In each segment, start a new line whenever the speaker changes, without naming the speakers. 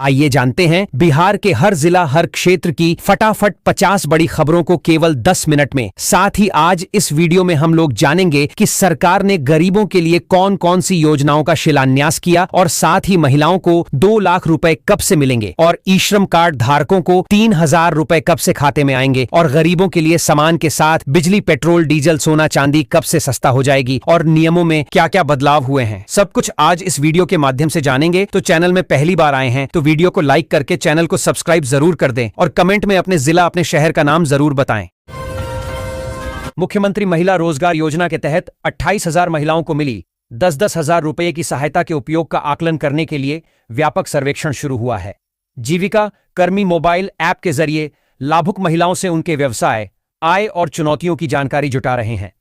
आइए जानते हैं बिहार के हर जिला हर क्षेत्र की फटाफट 50 बड़ी खबरों को केवल 10 मिनट में। साथ ही आज इस वीडियो में हम लोग जानेंगे कि सरकार ने गरीबों के लिए कौन कौन सी योजनाओं का शिलान्यास किया और साथ ही महिलाओं को 2 लाख रुपए कब से मिलेंगे और ई श्रम कार्ड धारकों को 3,000 रुपए कब से खाते में आएंगे और गरीबों के लिए सामान के साथ बिजली, पेट्रोल, डीजल, सोना, चांदी कब से सस्ता हो जाएगी और नियमों में क्या क्या बदलाव हुए हैं। सब कुछ आज इस वीडियो के माध्यम से जानेंगे। तो चैनल में पहली बार आए हैं तो वीडियो को लाइक करके चैनल को सब्सक्राइब जरूर कर दें और कमेंट में अपने जिला, अपने शहर का नाम जरूर बताएं। मुख्यमंत्री महिला रोजगार योजना के तहत 28,000 महिलाओं को मिली 10-10 हजार रुपये की सहायता के उपयोग का आकलन करने के लिए व्यापक सर्वेक्षण शुरू हुआ है। जीविका कर्मी मोबाइल ऐप के जरिए लाभुक महिलाओं से उनके व्यवसाय, आय और चुनौतियों की जानकारी जुटा रहे हैं।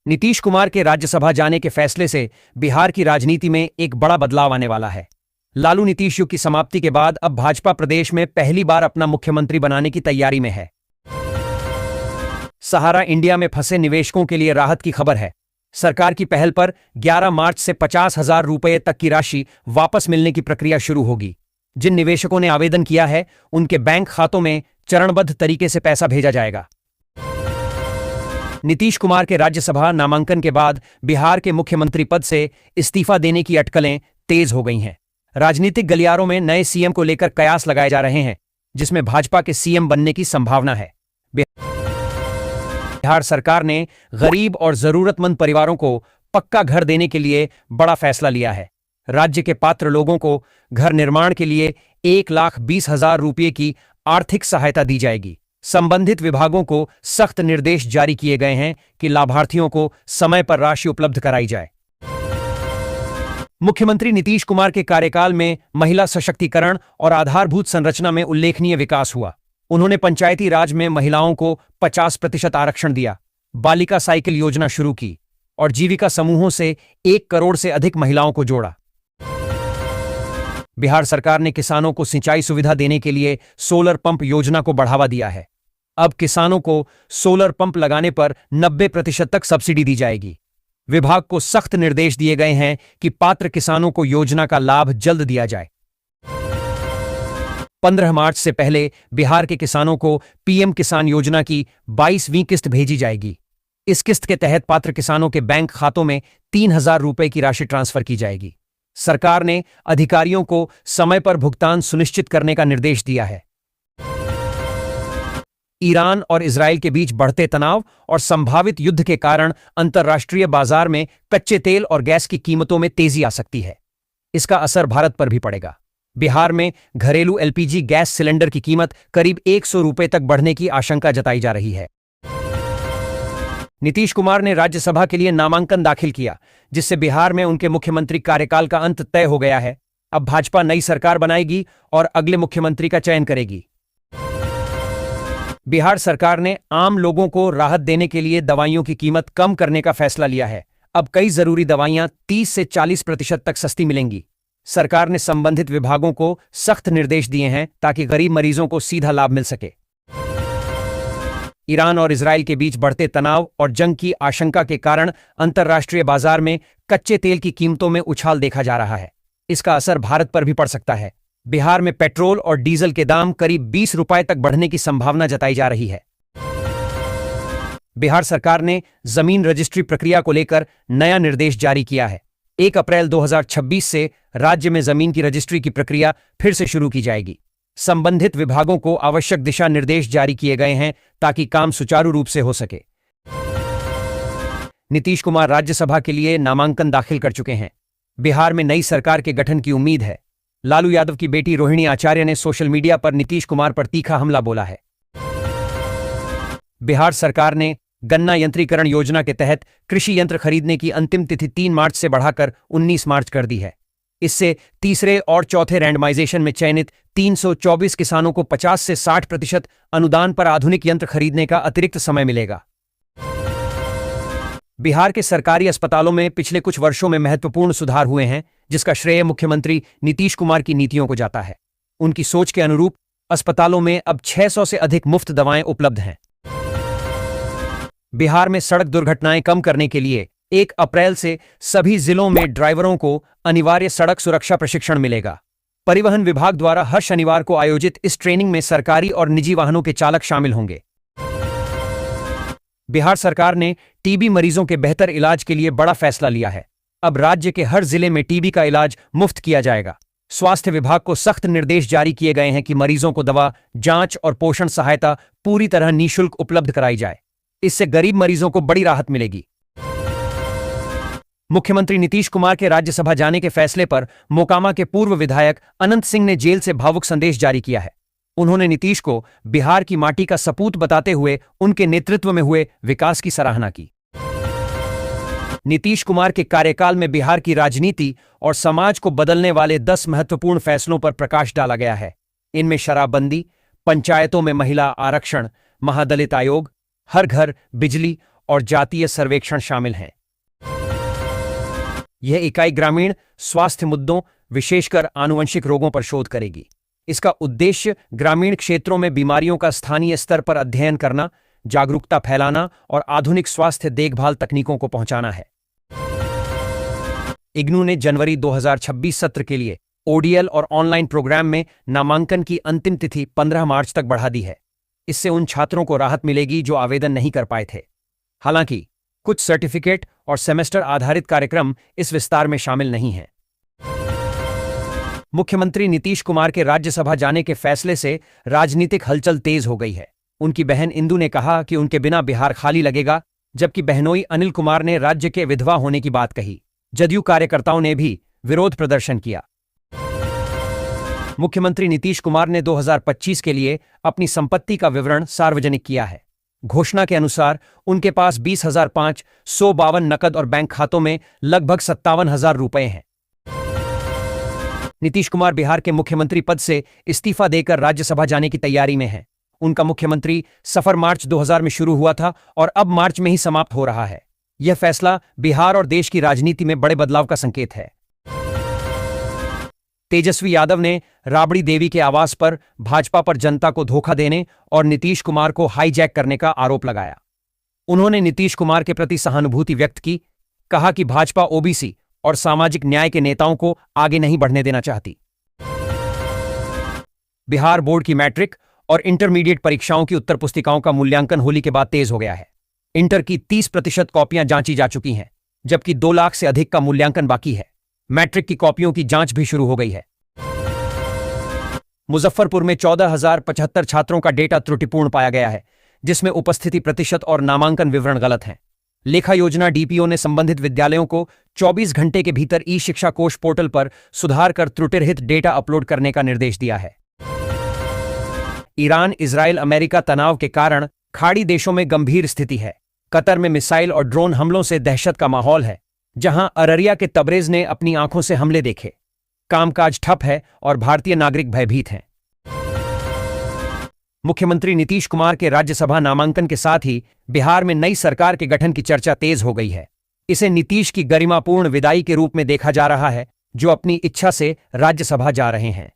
नीतीश कुमार के राज्यसभा जाने के फैसले से बिहार की राजनीति में एक बड़ा बदलाव आने वाला है। लालू नीतीश युग की समाप्ति के बाद अब भाजपा प्रदेश में पहली बार अपना मुख्यमंत्री बनाने की तैयारी में है। सहारा इंडिया में फंसे निवेशकों के लिए राहत की खबर है। सरकार की पहल पर 11 मार्च से 50,000 रुपये तक की राशि वापस मिलने की प्रक्रिया शुरू होगी। जिन निवेशकों ने आवेदन किया है उनके बैंक खातों में चरणबद्ध तरीके से पैसा भेजा जाएगा। नीतीश कुमार के राज्यसभा नामांकन के बाद बिहार के मुख्यमंत्री पद से इस्तीफा देने की अटकलें तेज हो गई हैं। राजनीतिक गलियारों में नए सीएम को लेकर कयास लगाए जा रहे हैं, जिसमें भाजपा के सीएम बनने की संभावना है। बिहार सरकार ने गरीब और जरूरतमंद परिवारों को पक्का घर देने के लिए बड़ा फैसला लिया है। राज्य के पात्र लोगों को घर निर्माण के लिए 1,20,000 रुपये की आर्थिक सहायता दी जाएगी। संबंधित विभागों को सख्त निर्देश जारी किए गए हैं कि लाभार्थियों को समय पर राशि उपलब्ध कराई जाए। मुख्यमंत्री नीतीश कुमार के कार्यकाल में महिला सशक्तिकरण और आधारभूत संरचना में उल्लेखनीय विकास हुआ। उन्होंने पंचायती राज में महिलाओं को 50% आरक्षण दिया, बालिका साइकिल योजना शुरू की और जीविका समूहों से 1 करोड़ से अधिक महिलाओं को जोड़ा। बिहार सरकार ने किसानों को सिंचाई सुविधा देने के लिए सोलर पंप योजना को बढ़ावा दिया है। अब किसानों को सोलर पंप लगाने पर 90% तक सब्सिडी दी जाएगी। विभाग को सख्त निर्देश दिए गए हैं कि पात्र किसानों को योजना का लाभ जल्द दिया जाए। 15 मार्च से पहले बिहार के किसानों को पीएम किसान योजना की 22वीं किस्त भेजी जाएगी। इस किस्त के तहत पात्र किसानों के बैंक खातों में 3,000 रुपये की राशि ट्रांसफर की जाएगी। सरकार ने अधिकारियों को समय पर भुगतान सुनिश्चित करने का निर्देश दिया है। ईरान और इजराइल के बीच बढ़ते तनाव और संभावित युद्ध के कारण अंतर्राष्ट्रीय बाजार में कच्चे तेल और गैस की कीमतों में तेजी आ सकती है। इसका असर भारत पर भी पड़ेगा। बिहार में घरेलू एलपीजी गैस सिलेंडर की कीमत करीब 100 रुपये तक बढ़ने की आशंका जताई जा रही है। नीतीश कुमार ने राज्यसभा के लिए नामांकन दाखिल किया, जिससे बिहार में उनके मुख्यमंत्री कार्यकाल का अंत तय हो गया है। अब भाजपा नई सरकार बनाएगी और अगले मुख्यमंत्री का चयन करेगी। बिहार सरकार ने आम लोगों को राहत देने के लिए दवाइयों की कीमत कम करने का फैसला लिया है। अब कई जरूरी दवाइयां 30 से 40% तक सस्ती मिलेंगी। सरकार ने संबंधित विभागों को सख्त निर्देश दिए हैं ताकि गरीब मरीजों को सीधा लाभ मिल सके। ईरान और इजराइल के बीच बढ़ते तनाव और जंग की आशंका के कारण अंतर्राष्ट्रीय बाजार में कच्चे तेल की कीमतों में उछाल देखा जा रहा है। इसका असर भारत पर भी पड़ सकता है। बिहार में पेट्रोल और डीजल के दाम करीब 20 रुपये तक बढ़ने की संभावना जताई जा रही है। बिहार सरकार ने जमीन रजिस्ट्री प्रक्रिया को लेकर नया निर्देश जारी किया है। 1 अप्रैल 2026 से राज्य में जमीन की रजिस्ट्री की प्रक्रिया फिर से शुरू की जाएगी। संबंधित विभागों को आवश्यक दिशा निर्देश जारी किए गए हैं ताकि काम सुचारू रूप से हो सके। नीतीश कुमार राज्यसभा के लिए नामांकन दाखिल कर चुके हैं। बिहार में नई सरकार के गठन की उम्मीद है। लालू यादव की बेटी रोहिणी आचार्य ने सोशल मीडिया पर नीतीश कुमार पर तीखा हमला बोला है। बिहार सरकार ने गन्ना यंत्रीकरण योजना के तहत कृषि यंत्र खरीदने की अंतिम तिथि 3 मार्च से बढ़ाकर 19 मार्च कर दी है। इससे तीसरे और चौथे रैंडमाइजेशन में चयनित 324 किसानों को 50 से 60% अनुदान पर आधुनिक यंत्र खरीदने का अतिरिक्त समय मिलेगा। बिहार के सरकारी अस्पतालों में पिछले कुछ वर्षों में महत्वपूर्ण सुधार हुए हैं, जिसका श्रेय मुख्यमंत्री नीतीश कुमार की नीतियों को जाता है। उनकी सोच के अनुरूप अस्पतालों में अब 600 से अधिक मुफ्त दवाएं उपलब्ध हैं। बिहार में सड़क दुर्घटनाएं कम करने के लिए 1 अप्रैल से सभी जिलों में ड्राइवरों को अनिवार्य सड़क सुरक्षा प्रशिक्षण मिलेगा। परिवहन विभाग द्वारा हर शनिवार को आयोजित इस ट्रेनिंग में सरकारी और निजी वाहनों के चालक शामिल होंगे। बिहार सरकार ने टीबी मरीजों के बेहतर इलाज के लिए बड़ा फैसला लिया है। अब राज्य के हर जिले में टीबी का इलाज मुफ्त किया जाएगा। स्वास्थ्य विभाग को सख्त निर्देश जारी किए गए हैं कि मरीजों को दवा, जांच और पोषण सहायता पूरी तरह निःशुल्क उपलब्ध कराई जाए। इससे गरीब मरीजों को बड़ी राहत मिलेगी। मुख्यमंत्री नीतीश कुमार के राज्यसभा जाने के फैसले पर मोकामा के पूर्व विधायक अनंत सिंह ने जेल से भावुक संदेश जारी किया है। उन्होंने नीतीश को बिहार की माटी का सपूत बताते हुए उनके नेतृत्व में हुए विकास की सराहना की। नीतीश कुमार के कार्यकाल में बिहार की राजनीति और समाज को बदलने वाले 10 महत्वपूर्ण फैसलों पर प्रकाश डाला गया है। इनमें शराबबंदी, पंचायतों में महिला आरक्षण, महादलित आयोग, हर घर बिजली और जातीय सर्वेक्षण शामिल हैं। यह इकाई ग्रामीण स्वास्थ्य मुद्दों, विशेषकर आनुवंशिक रोगों पर शोध करेगी। इसका उद्देश्य ग्रामीण क्षेत्रों में बीमारियों का स्थानीय स्तर पर अध्ययन करना, जागरूकता फैलाना और आधुनिक स्वास्थ्य देखभाल तकनीकों को पहुंचाना है। इग्नू ने जनवरी 2026 सत्र के लिए ओडीएल और ऑनलाइन प्रोग्राम में नामांकन की अंतिम तिथि 15 मार्च तक बढ़ा दी है। इससे उन छात्रों को राहत मिलेगी जो आवेदन नहीं कर पाए थे। हालांकि कुछ सर्टिफिकेट और सेमेस्टर आधारित कार्यक्रम इस विस्तार में शामिल नहीं हैं। मुख्यमंत्री नीतीश कुमार के राज्यसभा जाने के फैसले से राजनीतिक हलचल तेज हो गई है। उनकी बहन इंदु ने कहा कि उनके बिना बिहार खाली लगेगा, जबकि बहनोई अनिल कुमार ने राज्य के विधवा होने की बात कही। जदयू कार्यकर्ताओं ने भी विरोध प्रदर्शन किया। मुख्यमंत्री नीतीश कुमार ने 2025 के लिए अपनी संपत्ति का विवरण सार्वजनिक किया है। घोषणा के अनुसार उनके पास 20,552 नकद और बैंक खातों में लगभग 57,000 रुपए हैं। नीतीश कुमार बिहार के मुख्यमंत्री पद से इस्तीफा देकर राज्यसभा जाने की तैयारी में हैं। उनका मुख्यमंत्री सफर मार्च 2000 में शुरू हुआ था और अब मार्च में ही समाप्त हो रहा है। यह फैसला बिहार और देश की राजनीति में बड़े बदलाव का संकेत है। तेजस्वी यादव ने राबड़ी देवी के आवास पर भाजपा पर जनता को धोखा देने और नीतीश कुमार को हाईजैक करने का आरोप लगाया। उन्होंने नीतीश कुमार के प्रति सहानुभूति व्यक्त की, कहा कि भाजपा ओबीसी और सामाजिक न्याय के नेताओं को आगे नहीं बढ़ने देना चाहती। बिहार बोर्ड की मैट्रिक और इंटरमीडिएट परीक्षाओं की उत्तर पुस्तिकाओं का मूल्यांकन होली के बाद तेज हो गया है। इंटर की 30% कॉपियां जांची जा चुकी हैं, जबकि 2 लाख से अधिक का मूल्यांकन बाकी है। मैट्रिक की कॉपियों की जांच भी शुरू हो गई है। मुजफ्फरपुर में 14,075 छात्रों का डेटा त्रुटिपूर्ण पाया गया है, जिसमें उपस्थिति प्रतिशत और नामांकन विवरण गलत हैं। लेखा योजना डीपीओ ने संबंधित विद्यालयों को 24 घंटे के भीतर ई शिक्षा कोष पोर्टल पर सुधार कर त्रुटिरहित डेटा अपलोड करने का निर्देश दिया है। ईरान इजराइल अमेरिका तनाव के कारण खाड़ी देशों में गंभीर स्थिति है। कतर में मिसाइल और ड्रोन हमलों से दहशत का माहौल है, जहां अररिया के तबरेज ने अपनी आंखों से हमले देखे। कामकाज ठप है और भारतीय नागरिक भयभीत हैं। मुख्यमंत्री नीतीश कुमार के राज्यसभा नामांकन के साथ ही बिहार में नई सरकार के गठन की चर्चा तेज हो गई है। इसे नीतीश की गरिमापूर्ण विदाई के रूप में देखा जा रहा है, जो अपनी इच्छा से राज्यसभा जा रहे हैं।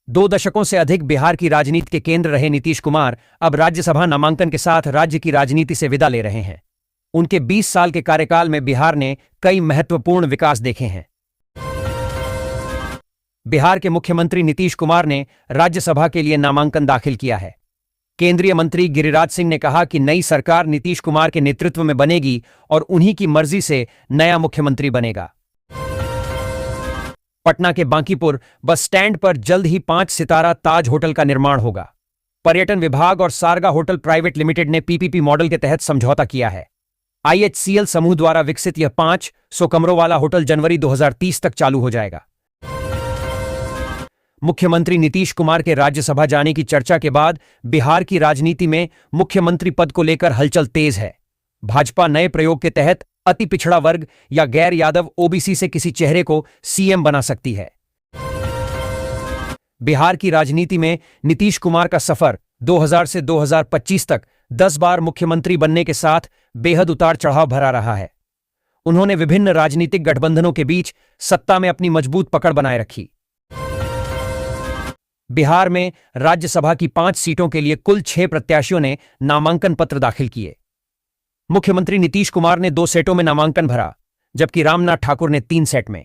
2 दशकों से अधिक बिहार की राजनीति के केंद्र रहे नीतीश कुमार अब राज्यसभा नामांकन के साथ राज्य की राजनीति से विदा ले रहे हैं। उनके 20 साल के कार्यकाल में बिहार ने कई महत्वपूर्ण विकास देखे हैं। बिहार के मुख्यमंत्री नीतीश कुमार ने राज्यसभा के लिए नामांकन दाखिल किया है। केंद्रीय मंत्री गिरिराज सिंह ने कहा कि नई सरकार नीतीश कुमार के नेतृत्व में बनेगी और उन्हीं की मर्जी से नया मुख्यमंत्री बनेगा। पटना के बांकीपुर बस स्टैंड पर जल्द ही 5 सितारा ताज होटल का निर्माण होगा। पर्यटन विभाग और सारगा होटल प्राइवेट लिमिटेड ने पीपीपी मॉडल के तहत समझौता किया है। आईएचसीएल समूह द्वारा विकसित यह 500 कमरों वाला होटल जनवरी 2030 तक चालू हो जाएगा। मुख्यमंत्री नीतीश कुमार के राज्यसभा जाने की चर्चा के बाद बिहार की राजनीति में मुख्यमंत्री पद को लेकर हलचल तेज है। भाजपा नए प्रयोग के तहत अति पिछड़ा वर्ग या गैर यादव ओबीसी से किसी चेहरे को सीएम बना सकती है। बिहार की राजनीति में नीतीश कुमार का सफर 2000 से 2025 तक 10 बार मुख्यमंत्री बनने के साथ बेहद उतार चढ़ाव भरा रहा है। उन्होंने विभिन्न राजनीतिक गठबंधनों के बीच सत्ता में अपनी मजबूत पकड़ बनाए रखी। बिहार में राज्यसभा की 5 सीटों के लिए कुल 6 प्रत्याशियों ने नामांकन पत्र दाखिल किए। मुख्यमंत्री नीतीश कुमार ने 2 सेटों में नामांकन भरा, जबकि रामनाथ ठाकुर ने 3 सेट में।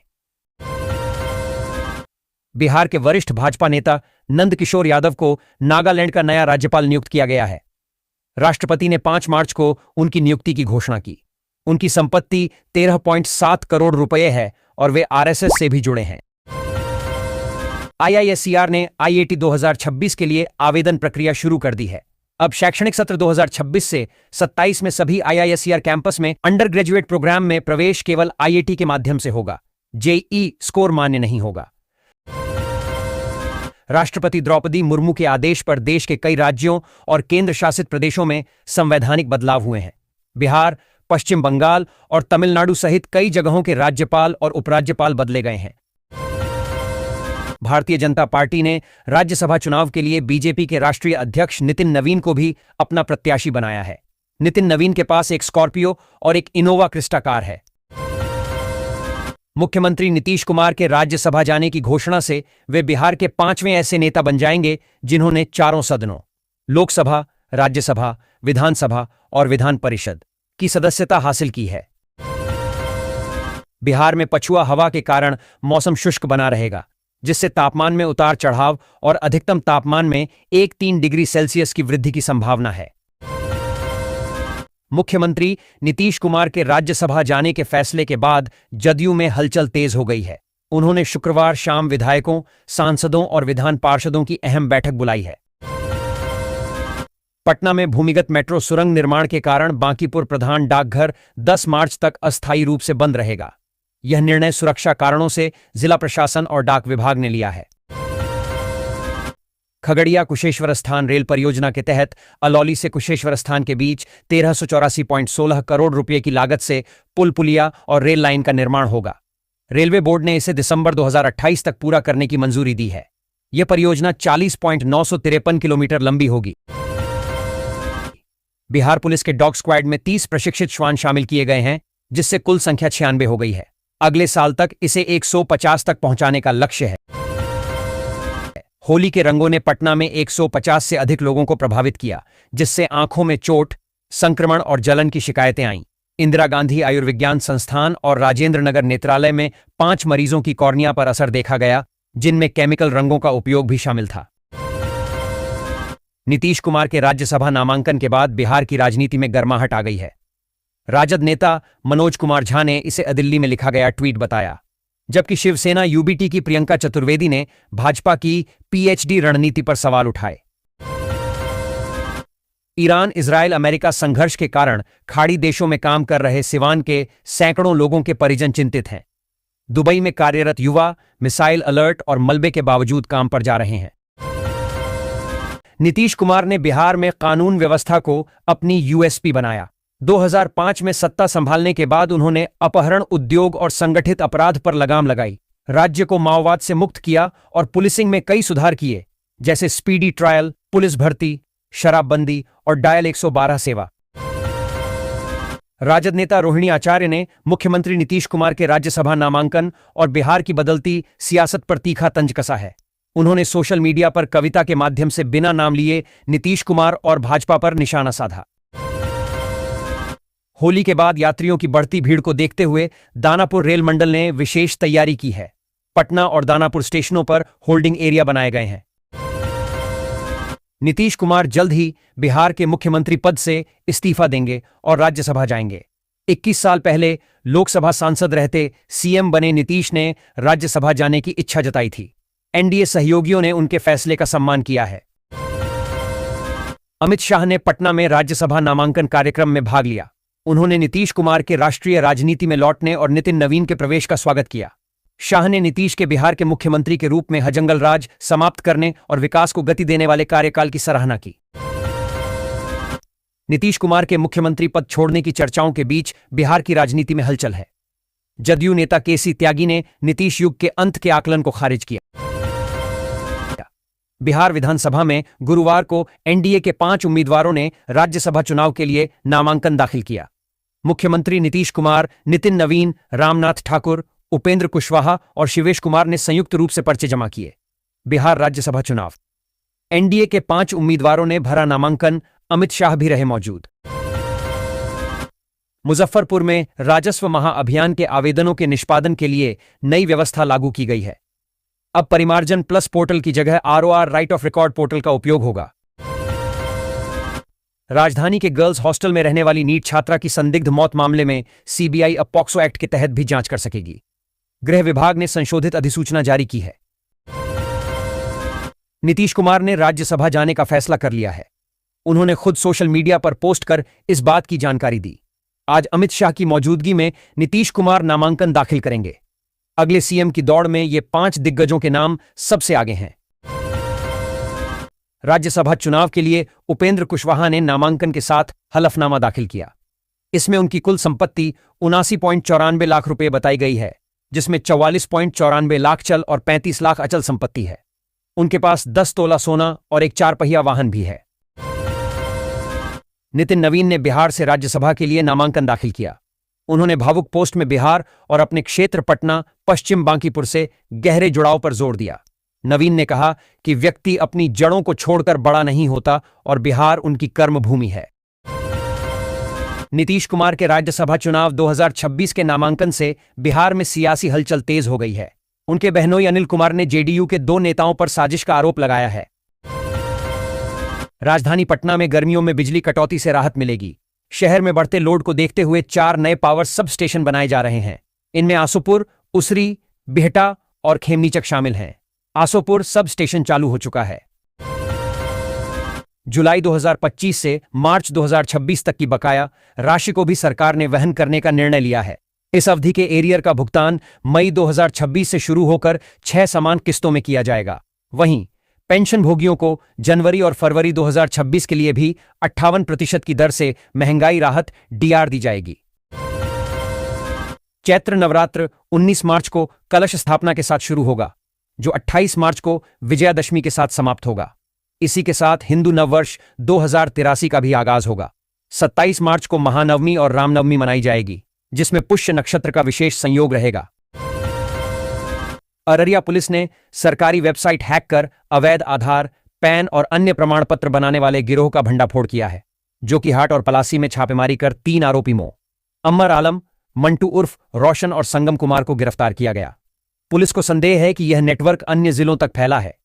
बिहार के वरिष्ठ भाजपा नेता नंदकिशोर यादव को नागालैंड का नया राज्यपाल नियुक्त किया गया है। राष्ट्रपति ने 5 मार्च को उनकी नियुक्ति की घोषणा की। उनकी संपत्ति 13.7 करोड़ रुपए है और वे आरएसएस से भी जुड़े हैं। IISER ने IIT 2026 के लिए आवेदन प्रक्रिया शुरू कर दी है। अब शैक्षणिक सत्र 2026 से 27 में सभी IISER कैंपस में अंडर ग्रेजुएट प्रोग्राम में प्रवेश केवल IIT के माध्यम से होगा। JEE स्कोर मान्य नहीं होगा। राष्ट्रपति द्रौपदी मुर्मू के आदेश पर देश के कई राज्यों और केंद्र शासित प्रदेशों में संवैधानिक बदलाव हुए हैं। बिहार, पश्चिम बंगाल और तमिलनाडु सहित कई जगहों के राज्यपाल और उपराज्यपाल बदले गए हैं। भारतीय जनता पार्टी ने राज्यसभा चुनाव के लिए बीजेपी के राष्ट्रीय अध्यक्ष नितिन नवीन को भी अपना प्रत्याशी बनाया है। नितिन नवीन के पास एक स्कॉर्पियो और एक इनोवा क्रिस्टा कार है। मुख्यमंत्री नीतीश कुमार के राज्यसभा जाने की घोषणा से वे बिहार के 5वें ऐसे नेता बन जाएंगे जिन्होंने चारों सदनों, लोकसभा, राज्यसभा, विधानसभा और विधान परिषद की सदस्यता हासिल की है। बिहार में पछुआ हवा के कारण मौसम शुष्क बना रहेगा, जिससे तापमान में उतार चढ़ाव और अधिकतम तापमान में 1-3 डिग्री सेल्सियस की वृद्धि की संभावना है। मुख्यमंत्री नीतीश कुमार के राज्यसभा जाने के फैसले के बाद जदयू में हलचल तेज हो गई है। उन्होंने शुक्रवार शाम विधायकों, सांसदों और विधान पार्षदों की अहम बैठक बुलाई है। पटना में भूमिगत मेट्रो सुरंग निर्माण के कारण बांकीपुर प्रधान डाकघर 10 मार्च तक अस्थायी रूप से बंद रहेगा। यह निर्णय सुरक्षा कारणों से जिला प्रशासन और डाक विभाग ने लिया है। खगड़िया कुशेश्वर स्थान रेल परियोजना के तहत अलौली से कुशेश्वर स्थान के बीच 1384.16 करोड़ रुपए की लागत से पुल, पुलिया और रेल लाइन का निर्माण होगा। रेलवे बोर्ड ने इसे दिसंबर 2028 तक पूरा करने की मंजूरी दी है। यह परियोजना 40.953 किलोमीटर लंबी होगी। बिहार पुलिस के डॉग स्क्वाड में 30 प्रशिक्षित श्वान शामिल किए गए हैं, जिससे कुल संख्या 96 हो गई है। अगले साल तक इसे 150 तक पहुंचाने का लक्ष्य है। होली के रंगों ने पटना में 150 से अधिक लोगों को प्रभावित किया, जिससे आंखों में चोट, संक्रमण और जलन की शिकायतें आईं। इंदिरा गांधी आयुर्विज्ञान संस्थान और राजेंद्र नगर नेत्रालय में 5 मरीजों की कॉर्निया पर असर देखा गया, जिनमें केमिकल रंगों का उपयोग भी शामिल था। नीतीश कुमार के राज्यसभा नामांकन के बाद बिहार की राजनीति में गर्माहट आ गई है। राजद नेता मनोज कुमार झा ने इसे दिल्ली में लिखा गया ट्वीट बताया, जबकि शिवसेना यूबीटी की प्रियंका चतुर्वेदी ने भाजपा की PhD रणनीति पर सवाल उठाए। ईरान इजरायल अमेरिका संघर्ष के कारण खाड़ी देशों में काम कर रहे सिवान के सैकड़ों लोगों के परिजन चिंतित हैं। दुबई में कार्यरत युवा मिसाइल अलर्ट और मलबे के बावजूद काम पर जा रहे हैं। नीतीश कुमार ने बिहार में कानून व्यवस्था को अपनी USP बनाया। 2005 में सत्ता संभालने के बाद उन्होंने अपहरण, उद्योग और संगठित अपराध पर लगाम लगाई, राज्य को माओवाद से मुक्त किया और पुलिसिंग में कई सुधार किए, जैसे स्पीडी ट्रायल, पुलिस भर्ती, शराबबंदी और डायल 112 सेवा। राजद नेता रोहिणी आचार्य ने मुख्यमंत्री नीतीश कुमार के राज्यसभा नामांकन और बिहार की बदलती सियासत पर तीखा तंज कसा है। उन्होंने सोशल मीडिया पर कविता के माध्यम से बिना नाम लिए नीतीश कुमार और भाजपा पर निशाना साधा। होली के बाद यात्रियों की बढ़ती भीड़ को देखते हुए दानापुर रेल मंडल ने विशेष तैयारी की है। पटना और दानापुर स्टेशनों पर होल्डिंग एरिया बनाए गए हैं। नीतीश कुमार जल्द ही बिहार के मुख्यमंत्री पद से इस्तीफा देंगे और राज्यसभा जाएंगे। 21 साल पहले लोकसभा सांसद रहते CM बने नीतीश ने राज्यसभा जाने की इच्छा जताई थी। NDA सहयोगियों ने उनके फैसले का सम्मान किया है। अमित शाह ने पटना में राज्यसभा नामांकन कार्यक्रम में भाग लिया। उन्होंने नीतीश कुमार के राष्ट्रीय राजनीति में लौटने और नितिन नवीन के प्रवेश का स्वागत किया। शाह ने नीतीश के बिहार के मुख्यमंत्री के रूप में हजंगल राज समाप्त करने और विकास को गति देने वाले कार्यकाल की सराहना की। नीतीश कुमार के मुख्यमंत्री पद छोड़ने की चर्चाओं के बीच बिहार की राजनीति में हलचल है। जदयू नेता KC त्यागी ने नीतीश युग के अंत के आकलन को खारिज किया। बिहार विधानसभा में गुरुवार को NDA के 5 उम्मीदवारों ने राज्यसभा चुनाव के लिए नामांकन दाखिल किया। मुख्यमंत्री नीतीश कुमार, नितिन नवीन, रामनाथ ठाकुर, उपेंद्र कुशवाहा और शिवेश कुमार ने संयुक्त रूप से पर्चे जमा किए। बिहार राज्यसभा चुनाव NDA के 5 उम्मीदवारों ने भरा नामांकन। अमित शाह भी रहे मौजूद। मुजफ्फरपुर में राजस्व महाअभियान के आवेदनों के निष्पादन के लिए नई व्यवस्था लागू की गई है। अब परिमार्जन प्लस पोर्टल की जगह ROR right of record portal का उपयोग होगा। राजधानी के गर्ल्स हॉस्टल में रहने वाली नीट छात्रा की संदिग्ध मौत मामले में सीबीआई अब पॉक्सो एक्ट के तहत भी जांच कर सकेगी। गृह विभाग ने संशोधित अधिसूचना जारी की है। नीतीश कुमार ने राज्यसभा जाने का फैसला कर लिया है। उन्होंने खुद सोशल मीडिया पर पोस्ट कर इस बात की जानकारी दी। आज अमित शाह की मौजूदगी में नीतीश कुमार नामांकन दाखिल करेंगे। अगले सीएम की दौड़ में ये 5 दिग्गजों के नाम सबसे आगे हैं। राज्यसभा चुनाव के लिए उपेंद्र कुशवाहा ने नामांकन के साथ हलफनामा दाखिल किया। इसमें उनकी कुल संपत्ति 79.94 लाख रुपए बताई गई है, जिसमें 44.94 लाख चल और 35 लाख अचल संपत्ति है। उनके पास 10 तोला सोना और एक 4 पहिया वाहन भी है। नितिन नवीन ने बिहार से राज्यसभा के लिए नामांकन दाखिल किया। उन्होंने भावुक पोस्ट में बिहार और अपने क्षेत्र पटना पश्चिम बांकीपुर से गहरे जुड़ाव पर जोर दिया। नवीन ने कहा कि व्यक्ति अपनी जड़ों को छोड़कर बड़ा नहीं होता और बिहार उनकी कर्मभूमि है। नीतीश कुमार के राज्यसभा चुनाव 2026 के नामांकन से बिहार में सियासी हलचल तेज हो गई है। उनके बहनोई अनिल कुमार ने जेडीयू के 2 नेताओं पर साजिश का आरोप लगाया है। राजधानी पटना में गर्मियों में बिजली कटौती से राहत मिलेगी। शहर में बढ़ते लोड को देखते हुए 4 नए पावर सब स्टेशन बनाए जा रहे हैं। इनमें आसोपुर, उसरी, बिहटा और खेमनीचक शामिल हैं। आसोपुर सब स्टेशन चालू हो चुका है। जुलाई 2025 से मार्च 2026 तक की बकाया राशि को भी सरकार ने वहन करने का निर्णय लिया है। इस अवधि के एरियर का भुगतान मई 2026 से शुरू होकर 6 समान किस्तों में किया जाएगा। वहीं पेंशन भोगियों को जनवरी और फरवरी 2026 के लिए भी 58% की दर से महंगाई राहत डीआर दी जाएगी। चैत्र नवरात्र 19 मार्च को कलश स्थापना के साथ शुरू होगा, जो 28 मार्च को विजयादशमी के साथ समाप्त होगा। इसी के साथ हिंदू नववर्ष 2083 का भी आगाज होगा। 27 मार्च को महानवमी और रामनवमी मनाई जाएगी, जिसमें पुष्य नक्षत्र का विशेष संयोग रहेगा। अररिया पुलिस ने सरकारी वेबसाइट हैक कर अवैध आधार, पैन और अन्य प्रमाण पत्र बनाने वाले गिरोह का भंडाफोड़ किया है, जो कि हाट और पलासी में छापेमारी कर 3 आरोपी अम्मर आलम, मंटू उर्फ रोशन और संगम कुमार को गिरफ्तार किया गया। पुलिस को संदेह है कि यह नेटवर्क अन्य जिलों तक फैला है।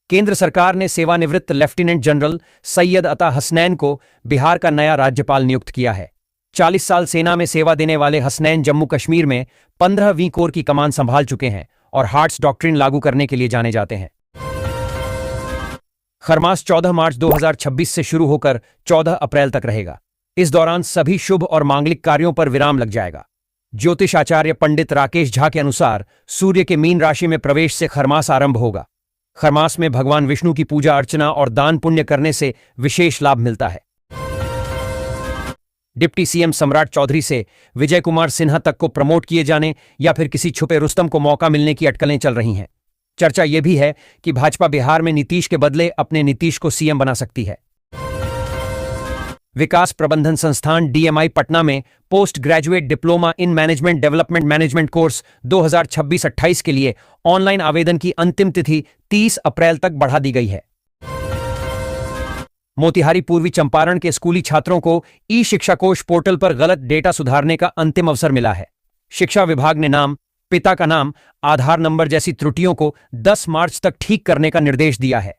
केंद्र सरकार ने सेवानिवृत्त लेफ्टिनेंट जनरल सैयद अता हसनैन को बिहार का नया राज्यपाल नियुक्त किया है। 40 साल सेना में सेवा देने वाले हसनैन जम्मू कश्मीर में 15वीं कोर की कमान संभाल चुके हैं और हार्ट्स डॉक्ट्रिन लागू करने के लिए जाने जाते हैं। खरमास 14 मार्च 2026 से शुरू होकर 14 अप्रैल तक रहेगा। इस दौरान सभी शुभ और मांगलिक कार्यों पर विराम लग जाएगा। ज्योतिष आचार्य पंडित राकेश झा के अनुसार सूर्य के मीन राशि में प्रवेश से खरमास आरंभ होगा। खरमास में भगवान विष्णु की पूजा अर्चना और दान पुण्य करने से विशेष लाभ मिलता है। डिप्टी सीएम सम्राट चौधरी से विजय कुमार सिन्हा तक को प्रमोट किए जाने या फिर किसी छुपे रुस्तम को मौका मिलने की अटकलें चल रही हैं। चर्चा यह भी है कि भाजपा बिहार में नीतीश के बदले अपने नीतीश को सीएम बना सकती है। विकास प्रबंधन संस्थान डीएमआई पटना में post graduate diploma in management development management course 2026-28 के लिए ऑनलाइन आवेदन की अंतिम तिथि 30 अप्रैल तक बढ़ा दी गई है। मोतिहारी पूर्वी चंपारण के स्कूली छात्रों को ई शिक्षा कोष पोर्टल पर गलत डेटा सुधारने का अंतिम अवसर मिला है। शिक्षा विभाग ने नाम, पिता का नाम, आधार नंबर जैसी त्रुटियों को 10 मार्च तक ठीक करने का निर्देश दिया है।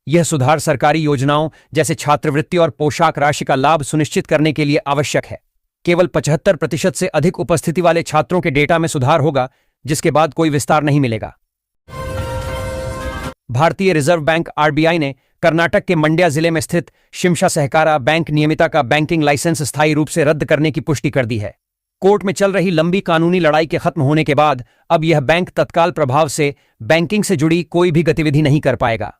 यह सुधार सरकारी योजनाओं जैसे छात्रवृत्ति और पोशाक राशि का लाभ सुनिश्चित करने के लिए आवश्यक है। केवल 75% से अधिक उपस्थिति वाले छात्रों के डेटा में सुधार होगा, जिसके बाद कोई विस्तार नहीं मिलेगा। भारतीय रिजर्व बैंक आरबीआई ने कर्नाटक के मंड्या जिले में स्थित शिमशा सहकारा बैंक नियमिता का बैंकिंग लाइसेंस स्थायी रूप से रद्द करने की पुष्टि कर दी है। कोर्ट में चल रही लंबी कानूनी लड़ाई के खत्म होने के बाद अब यह बैंक तत्काल प्रभाव से बैंकिंग से जुड़ी कोई भी गतिविधि नहीं कर पाएगा।